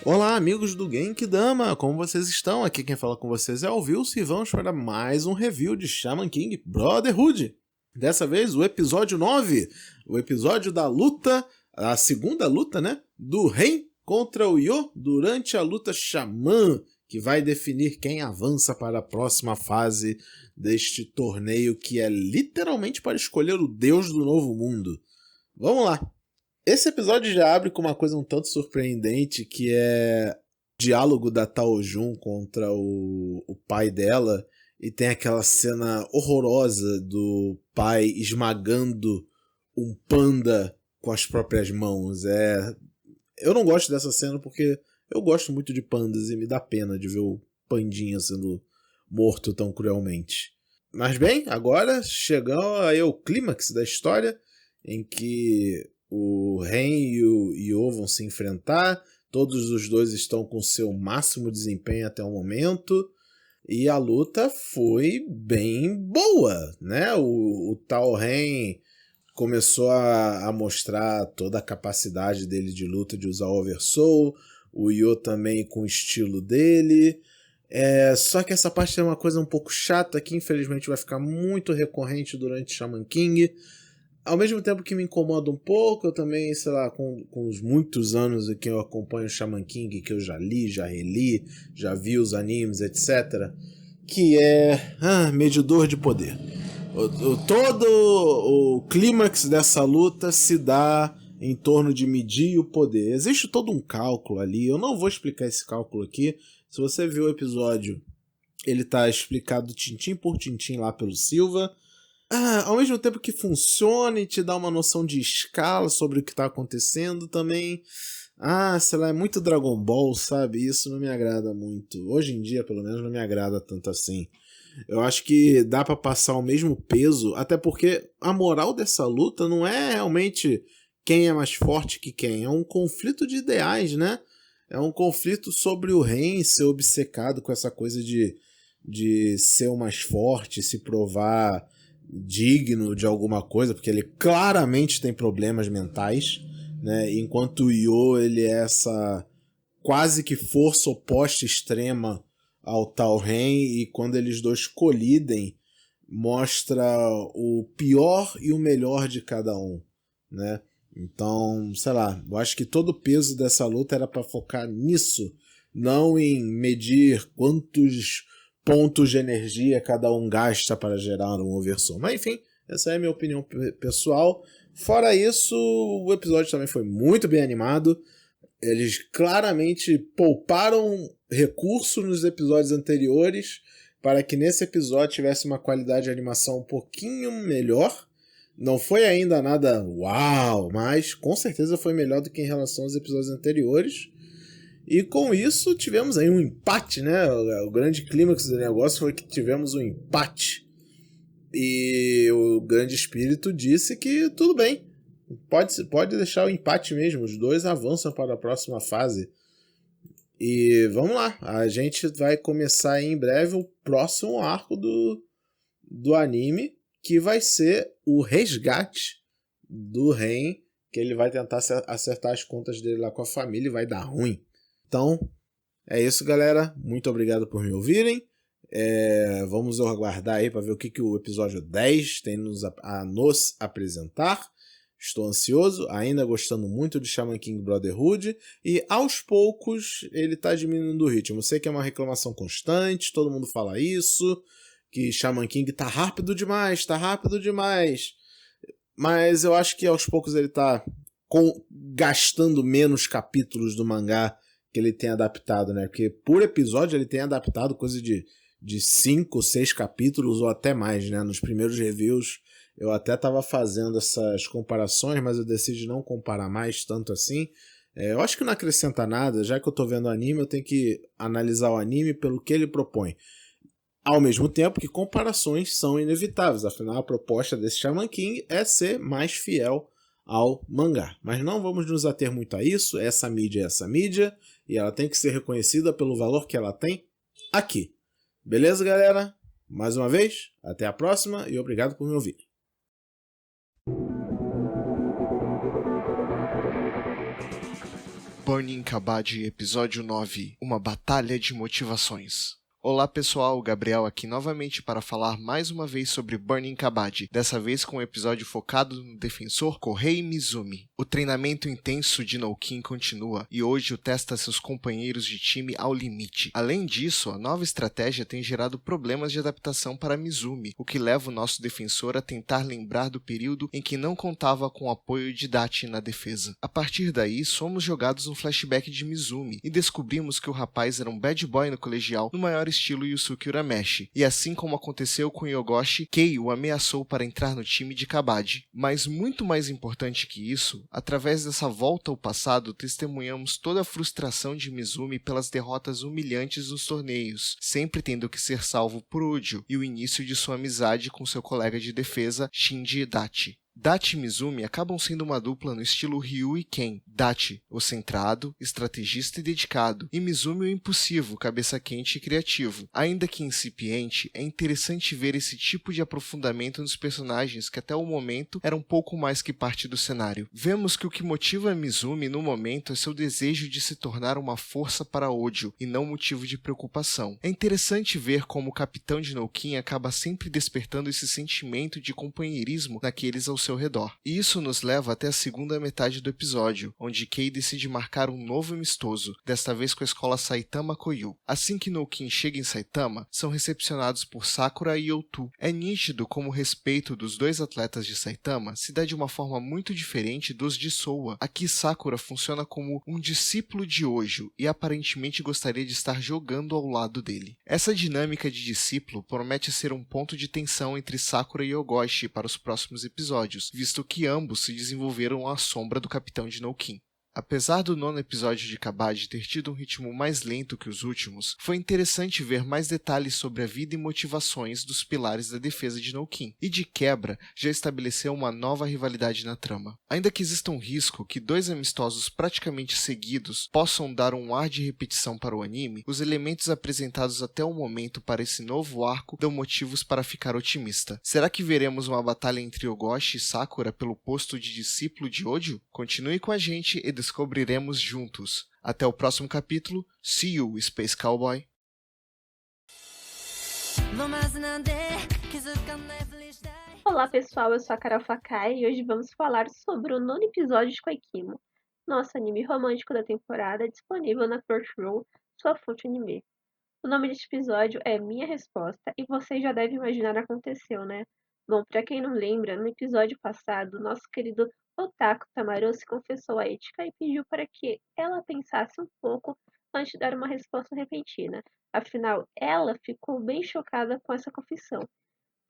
Olá, amigos do Genkidama, como vocês estão? Aqui quem fala com vocês é o Wilson e vamos para mais um review de Shaman King Brotherhood. Dessa vez o episódio 9, o episódio da luta, a segunda luta, né? Do Ren contra o Yo durante a luta Xamã, que vai definir quem avança para a próxima fase deste torneio que é literalmente para escolher o deus do novo mundo. Vamos lá! Esse episódio já abre com uma coisa um tanto surpreendente, que é o diálogo da Tao Jun contra o pai dela, e tem aquela cena horrorosa do pai esmagando um panda com as próprias mãos. Eu não gosto dessa cena porque eu gosto muito de pandas e me dá pena de ver o pandinha sendo morto tão cruelmente. Mas bem, agora chegamos aí ao clímax da história, em que o Ren e o Yo vão se enfrentar, todos os dois estão com seu máximo desempenho até o momento, e a luta foi bem boa, né? O tal Ren começou a mostrar toda a capacidade dele de luta, de usar o Oversoul, o Yo também com o estilo dele. Só que essa parte é uma coisa um pouco chata, que infelizmente vai ficar muito recorrente durante Shaman King. Ao mesmo tempo que me incomoda um pouco, eu também, sei lá, com os muitos anos que eu acompanho o Shaman King, que eu já li, já reli, já vi os animes, etc., que é medidor de poder. Todo o clímax dessa luta se dá em torno de medir o poder. Existe todo um cálculo ali, eu não vou explicar esse cálculo aqui. Se você viu o episódio, ele está explicado tintim por tintim lá pelo Silva. Ao mesmo tempo que funciona e te dá uma noção de escala sobre o que está acontecendo também. Sei lá, é muito Dragon Ball, sabe? Isso não me agrada muito. Hoje em dia, pelo menos, não me agrada tanto assim. Eu acho que dá pra passar o mesmo peso, até porque a moral dessa luta não é realmente quem é mais forte que quem. É um conflito de ideais, né? É um conflito sobre o Ren ser obcecado com essa coisa de ser o mais forte, se provar digno de alguma coisa, porque ele claramente tem problemas mentais, né? Enquanto o Yo, ele é essa quase que força oposta extrema ao tal Ren, e quando eles dois colidem, mostra o pior e o melhor de cada um, né? Então, sei lá, eu acho que todo o peso dessa luta era para focar nisso, não em medir quantos pontos de energia cada um gasta para gerar um Oversoul. Mas enfim, essa é a minha opinião pessoal. Fora isso, o episódio também foi muito bem animado. Eles claramente pouparam recurso nos episódios anteriores para que nesse episódio tivesse uma qualidade de animação um pouquinho melhor. Não foi ainda nada uau, mas com certeza foi melhor do que em relação aos episódios anteriores. E com isso tivemos aí um empate, né? O grande clímax do negócio foi que tivemos um empate. E o grande espírito disse que tudo bem, pode deixar o empate mesmo, os dois avançam para a próxima fase. E vamos lá, a gente vai começar em breve o próximo arco do anime, que vai ser o resgate do Ren, que ele vai tentar acertar as contas dele lá com a família e vai dar ruim. Então, é isso, galera. Muito obrigado por me ouvirem. Vamos aguardar aí para ver o que o episódio 10 tem a nos apresentar. Estou ansioso, ainda gostando muito de Shaman King Brotherhood, e aos poucos ele está diminuindo o ritmo. Eu sei que é uma reclamação constante, todo mundo fala isso, que Shaman King tá rápido demais, mas eu acho que aos poucos ele tá gastando menos capítulos do mangá que ele tem adaptado, né? Porque por episódio ele tem adaptado coisa de 5, 6 capítulos ou até mais, né? Nos primeiros reviews eu até estava fazendo essas comparações, mas eu decidi não comparar mais tanto assim. Eu acho que não acrescenta nada, já que eu tô vendo o anime, eu tenho que analisar o anime pelo que ele propõe. Ao mesmo tempo que comparações são inevitáveis, afinal a proposta desse Shaman King é ser mais fiel ao mangá. Mas não vamos nos ater muito a isso, essa mídia é essa mídia, e ela tem que ser reconhecida pelo valor que ela tem aqui. Beleza, galera? Mais uma vez, até a próxima e obrigado por me ouvir. Burning Kabaddi, episódio 9, uma batalha de motivações. Olá pessoal, Gabriel aqui novamente para falar mais uma vez sobre Burning Kabaddi, dessa vez com um episódio focado no defensor Kohei Mizumi. O treinamento intenso de Noukin continua e hoje o testa seus companheiros de time ao limite. Além disso, a nova estratégia tem gerado problemas de adaptação para Mizumi, o que leva o nosso defensor a tentar lembrar do período em que não contava com o apoio de Dachi na defesa. A partir daí, somos jogados um flashback de Mizumi e descobrimos que o rapaz era um bad boy no colegial no maior estilo Yusuke Urameshi, e assim como aconteceu com Yogoshi, Kei o ameaçou para entrar no time de Kabaddi. Mas muito mais importante que isso, através dessa volta ao passado, testemunhamos toda a frustração de Mizumi pelas derrotas humilhantes nos torneios, sempre tendo que ser salvo por Ujo, e o início de sua amizade com seu colega de defesa, Shinji Dachi. Dachi e Mizumi acabam sendo uma dupla no estilo Ryu e Ken. Dachi, o centrado, estrategista e dedicado, e Mizumi o impulsivo, cabeça quente e criativo. Ainda que incipiente, é interessante ver esse tipo de aprofundamento nos personagens que até o momento eram pouco mais que parte do cenário. Vemos que o que motiva Mizumi no momento é seu desejo de se tornar uma força para Ojo, e não motivo de preocupação. É interessante ver como o capitão de Noukin acaba sempre despertando esse sentimento de companheirismo naqueles ao seu redor. E isso nos leva até a segunda metade do episódio, onde Kei decide marcar um novo amistoso, desta vez com a escola Saitama Koyu. Assim que Noukin chega em Saitama, são recepcionados por Sakura e Youtu. É nítido como o respeito dos dois atletas de Saitama se dá de uma forma muito diferente dos de Soa. Aqui Sakura funciona como um discípulo de Ojo e aparentemente gostaria de estar jogando ao lado dele. Essa dinâmica de discípulo promete ser um ponto de tensão entre Sakura e Yogoshi para os próximos episódios, visto que ambos se desenvolveram à sombra do capitão de Noukin. Apesar do nono episódio de Kabaddi ter tido um ritmo mais lento que os últimos, foi interessante ver mais detalhes sobre a vida e motivações dos pilares da defesa de Noukin, e de quebra já estabeleceu uma nova rivalidade na trama. Ainda que exista um risco que dois amistosos praticamente seguidos possam dar um ar de repetição para o anime, os elementos apresentados até o momento para esse novo arco dão motivos para ficar otimista. Será que veremos uma batalha entre Yogoshi e Sakura pelo posto de discípulo de Ojo? Continue com a gente e descobriremos juntos. Até o próximo capítulo. See you, Space Cowboy! Olá pessoal, eu sou a Carol Fakai e hoje vamos falar sobre o nono episódio de Koikimo, nosso anime romântico da temporada disponível na Crunchyroll, sua fonte anime. O nome deste episódio é Minha Resposta e vocês já devem imaginar o que aconteceu, né? Bom, pra quem não lembra, no episódio passado, nosso querido Otaku Tamaru se confessou a Etika e pediu para que ela pensasse um pouco antes de dar uma resposta repentina. Afinal, ela ficou bem chocada com essa confissão,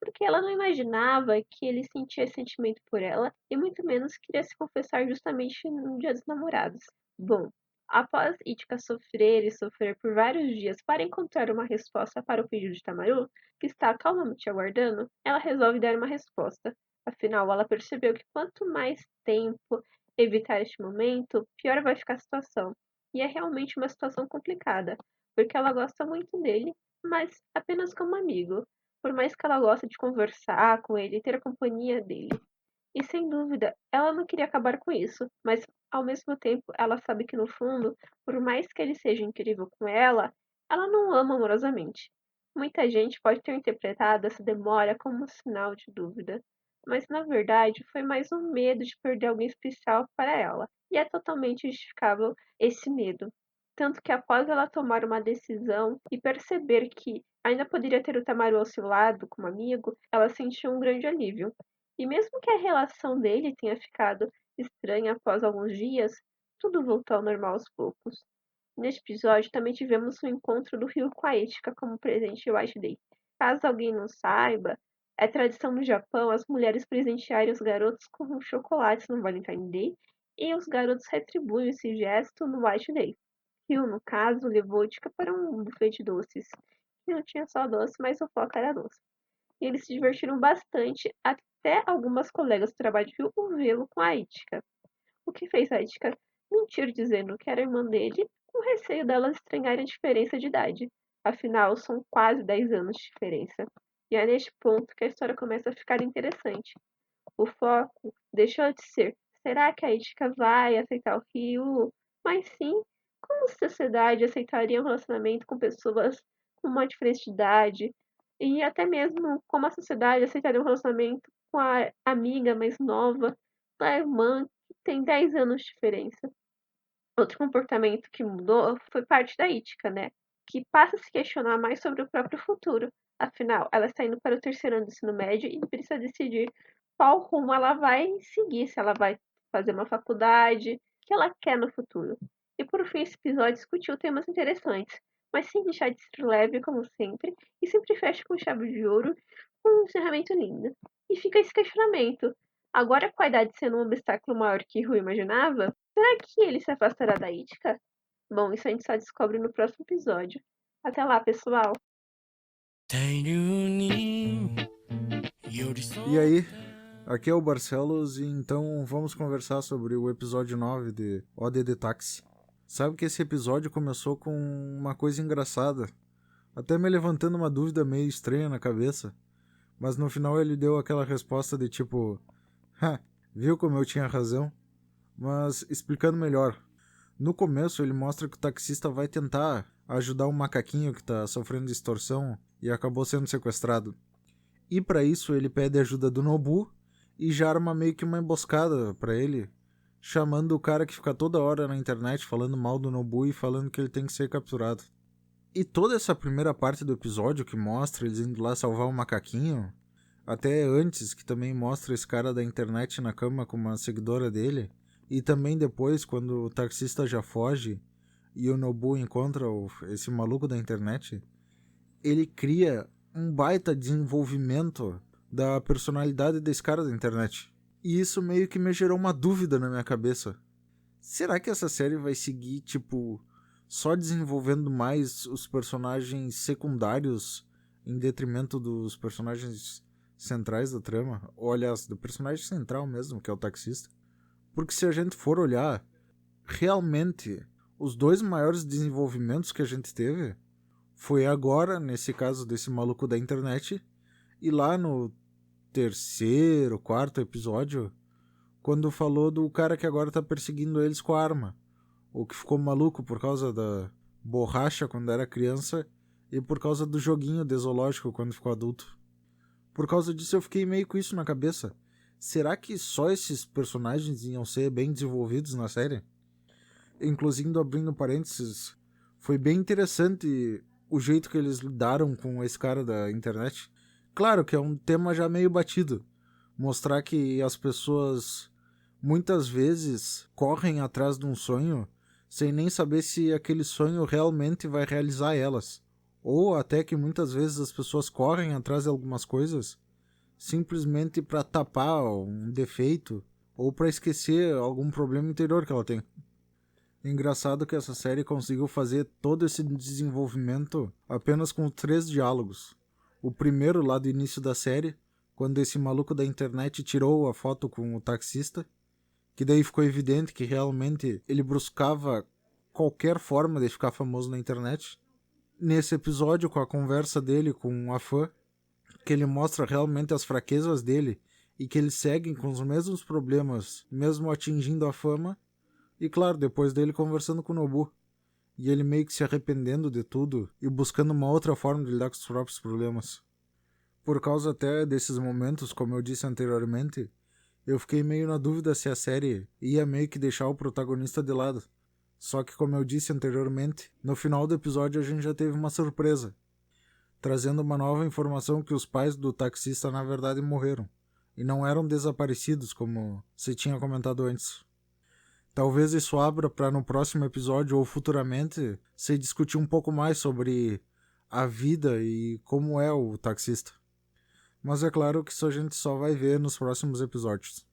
porque ela não imaginava que ele sentia sentimento por ela e muito menos queria se confessar justamente no Dia dos Namorados. Bom, após Itika sofrer e sofrer por vários dias para encontrar uma resposta para o pedido de Tamaru, que está calmamente aguardando, ela resolve dar uma resposta. Afinal, ela percebeu que quanto mais tempo evitar este momento, pior vai ficar a situação. E é realmente uma situação complicada, porque ela gosta muito dele, mas apenas como amigo, por mais que ela goste de conversar com ele e ter a companhia dele. E sem dúvida, ela não queria acabar com isso, mas ao mesmo tempo ela sabe que no fundo, por mais que ele seja incrível com ela não o ama amorosamente. Muita gente pode ter interpretado essa demora como um sinal de dúvida, mas na verdade foi mais um medo de perder alguém especial para ela, e é totalmente justificável esse medo. Tanto que após ela tomar uma decisão e perceber que ainda poderia ter o Tamaru ao seu lado como amigo, ela sentiu um grande alívio. E mesmo que a relação dele tenha ficado estranha após alguns dias, tudo voltou ao normal aos poucos. Neste episódio também tivemos o encontro do Ryu com a Etika como presente de White Day. Caso alguém não saiba, é tradição no Japão as mulheres presentearem os garotos com chocolates no Valentine Day e os garotos retribuem esse gesto no White Day. Ryu, no caso, levou Etika para um buffet de doces, que não tinha só doce, mas o foco era doce. E eles se divertiram bastante até algumas colegas do trabalho de Ryu o vê-lo com a Itika, o que fez a Itika mentir dizendo que era irmã dele, com receio delas estranharem a diferença de idade. Afinal, são quase 10 anos de diferença. E é neste ponto que a história começa a ficar interessante. O foco deixou de ser: será que a Itika vai aceitar o Ryu? mas sim como a sociedade aceitaria um relacionamento com pessoas com uma diferença de idade, e até mesmo como a sociedade aceitaria um relacionamento com a amiga mais nova da irmã, que tem 10 anos de diferença. Outro comportamento que mudou foi parte da Itika, né, que passa a se questionar mais sobre o próprio futuro. Afinal, ela está indo para o terceiro ano do ensino médio e precisa decidir qual rumo ela vai seguir, se ela vai fazer uma faculdade, o que ela quer no futuro. E por fim, esse episódio discutiu temas interessantes, mas sem deixar de ser leve, como sempre, e sempre fecha com chave de ouro, com um encerramento lindo. E fica esse questionamento. Agora, com a idade sendo um obstáculo maior que Rui imaginava, será que ele se afastará da Itka? Bom, isso a gente só descobre no próximo episódio. Até lá, pessoal! E aí, aqui é o Barcelos e então vamos conversar sobre o episódio 9 de ODD Taxi. Sabe que esse episódio começou com uma coisa engraçada, até me levantando uma dúvida meio estranha na cabeça, mas no final ele deu aquela resposta de tipo, viu como eu tinha razão? Mas explicando melhor, no começo ele mostra que o taxista vai tentar ajudar um macaquinho que está sofrendo extorsão e acabou sendo sequestrado. E para isso ele pede ajuda do Nobu e já arma meio que uma emboscada para ele, chamando o cara que fica toda hora na internet falando mal do Nobu e falando que ele tem que ser capturado. E toda essa primeira parte do episódio que mostra eles indo lá salvar o macaquinho, até antes que também mostra esse cara da internet na cama com uma seguidora dele, e também depois quando o taxista já foge e o Nobu encontra esse maluco da internet, ele cria um baita desenvolvimento da personalidade desse cara da internet. E isso meio que me gerou uma dúvida na minha cabeça. Será que essa série vai seguir, tipo, só desenvolvendo mais os personagens secundários em detrimento dos personagens centrais da trama? Ou, aliás, do personagem central mesmo, que é o taxista? Porque se a gente for olhar, realmente, os dois maiores desenvolvimentos que a gente teve foi agora, nesse caso desse maluco da internet, e lá no terceiro, quarto episódio, quando falou do cara que agora tá perseguindo eles com a arma, o que ficou maluco por causa da borracha quando era criança e por causa do joguinho de zoológico quando ficou adulto. Por causa disso eu fiquei meio com isso na cabeça. Será que só esses personagens iam ser bem desenvolvidos na série? Inclusive, abrindo parênteses, foi bem interessante o jeito que eles lidaram com esse cara da internet. Claro que é um tema já meio batido. Mostrar que as pessoas muitas vezes correm atrás de um sonho sem nem saber se aquele sonho realmente vai realizar elas. Ou até que muitas vezes as pessoas correm atrás de algumas coisas simplesmente para tapar um defeito ou para esquecer algum problema interior que ela tem. Engraçado que essa série conseguiu fazer todo esse desenvolvimento apenas com 3 diálogos. O primeiro lá do início da série, quando esse maluco da internet tirou a foto com o taxista, que daí ficou evidente que realmente ele buscava qualquer forma de ficar famoso na internet. Nesse episódio, com a conversa dele com a fã, que ele mostra realmente as fraquezas dele e que eles seguem com os mesmos problemas, mesmo atingindo a fama. E claro, depois dele conversando com o Nobu. E ele meio que se arrependendo de tudo e buscando uma outra forma de lidar com os próprios problemas. Por causa até desses momentos, como eu disse anteriormente, eu fiquei meio na dúvida se a série ia meio que deixar o protagonista de lado. Só que, como eu disse anteriormente, no final do episódio a gente já teve uma surpresa, trazendo uma nova informação que os pais do taxista na verdade morreram, e não eram desaparecidos como se tinha comentado antes. Talvez isso abra para no próximo episódio ou futuramente se discutir um pouco mais sobre a vida e como é o taxista. Mas é claro que isso a gente só vai ver nos próximos episódios.